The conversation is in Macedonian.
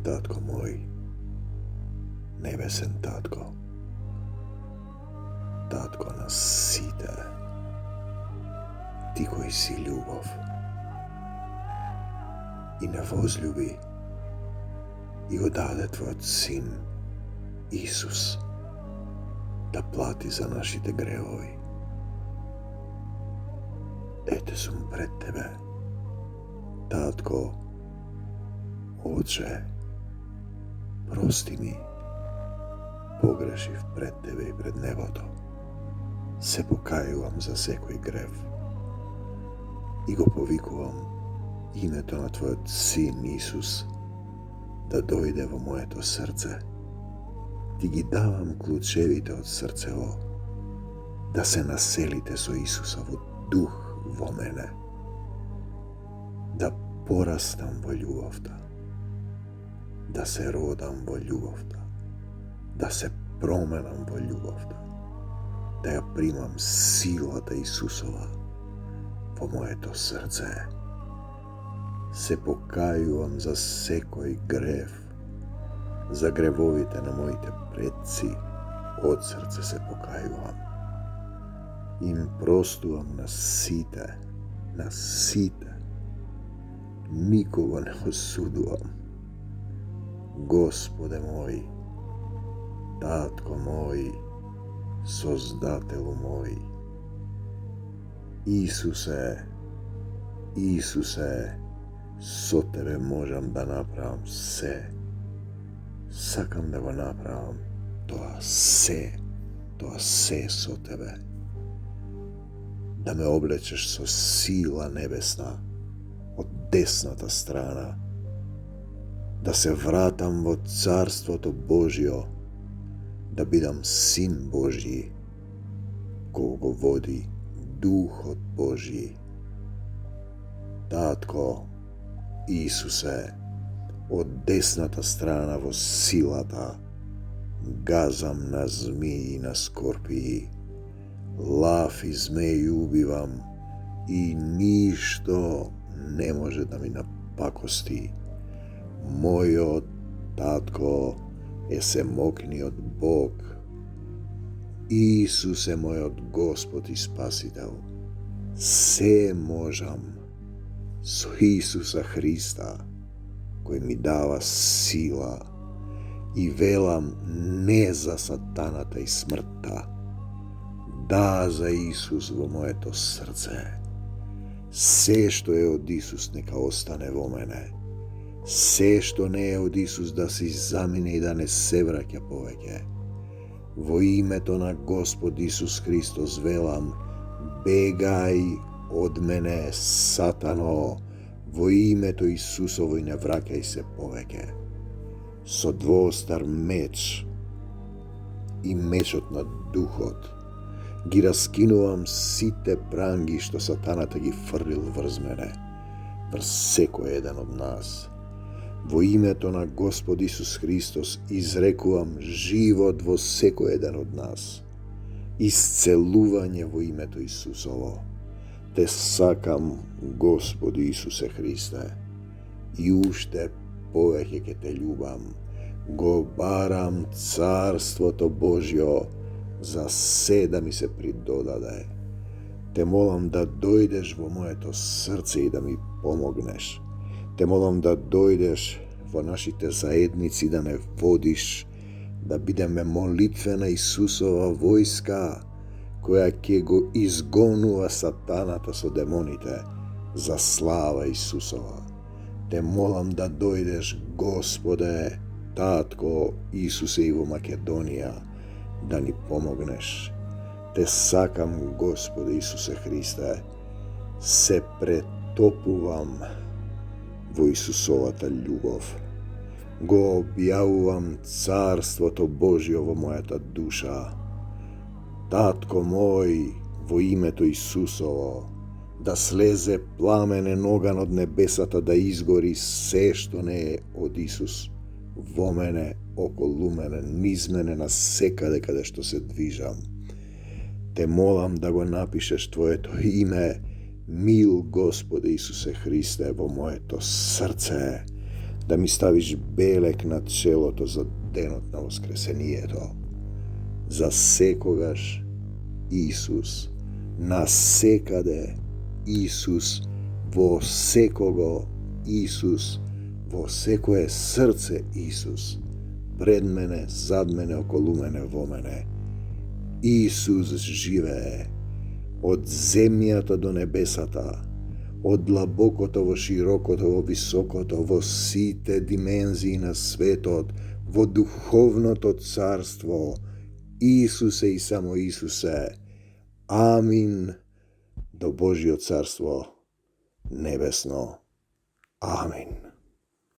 Татко мой, небесен татко, татко на сите, ти кој си љубов и не возлюби и го даде твојот син Исус да плати за нашите гревови. Ете сум пред тебе, татко, Отче, прости ми, погрешив пред тебе и пред небото. Се покајувам за секој грев и го повикувам името на твојот син Исус да дојде во моето срце. Ти ги давам клучевите од срцево, да се населите со Исусовот дух во мене, да порастам во љубовта, да се родам во љубовта, да се променам во љубовта, да ја примам силата Исусова во моето срце. Се покајувам за секој грев, за гревовите на моите предци, од срце се покајувам. Им простувам на сите, никого не осудувам. Господе мој, татко мој, Создателу мој, Исусе, со тебе можам да направам се. Сакам да го направам тоа се со тебе. Да ме облечеш со сила небесна од десната страна, да се вратам во Царството Божјо, да бидам син Божји, кој го води Духот Божји. Татко, Исусе, од десната страна во силата, газам на змии и на скорпии, лав и змеи убивам и ништо не може да ми напакости. Мојот татко е семокниот Бог. Исус е мојот Господ и Спасител. Се можам со Исуса Христа, кој ми дава сила, и велам не за сатаната и смртта, да за Исус во моето срце. Се што е од Исус нека остане во мене. Се што не е од Исус да се замине и да не се враќа повеќе. Во името на Господ Исус Христос велам, бегај од мене, сатано, во името Исусово и не враќај се повеќе. Со двоостар меч и мечот на Духот ги раскинувам сите пранги што сатаната ги фрлил врз мене, врз секој еден од нас. Во името на Господ Исус Христос изрекувам живот во секој еден од нас. Исцелување во името Исусово. Те сакам, Господи Исусе Христе, и уште повеќе ќе те љубам. Го барам Царството Божјо за се да ми се придодаде. Те молам да дојдеш во моето срце и да ми помогнеш. Те молам да дојдеш во нашите заедници, да не водиш, да бидеме молитвена Исусова војска, која ќе го изгонува сатаната со демоните за слава Исусова. Те молам да дојдеш, Господе, Татко, Исусе, и во Македонија, да ни помогнеш. Те сакам, Господе Исусе Христе, се претопувам во Исусовата љубов. Го објавувам Царството Божјо во мојата душа. Татко мој, во името Исусово, да слезе пламенен оган од небесата, да изгори се што не е од Исус во мене, околу мене, низ мене, на секаде каде што се движам. Те молам да го напишеш Твоето име, мил Господе Исусе Христе, во моето срце, да ми ставиш белек на челото за денот на воскресението. За секогаш Исус, на секаде Исус, во секого Исус, во секое срце Исус, пред мене, зад мене, околу мене, во мене. Исус живее од земјата до небесата, од длабокото во широкото, во високото, во сите димензии на светот, во духовното царство. Исусе и само Исусе. Амин. До Божјо царство небесно. Амин.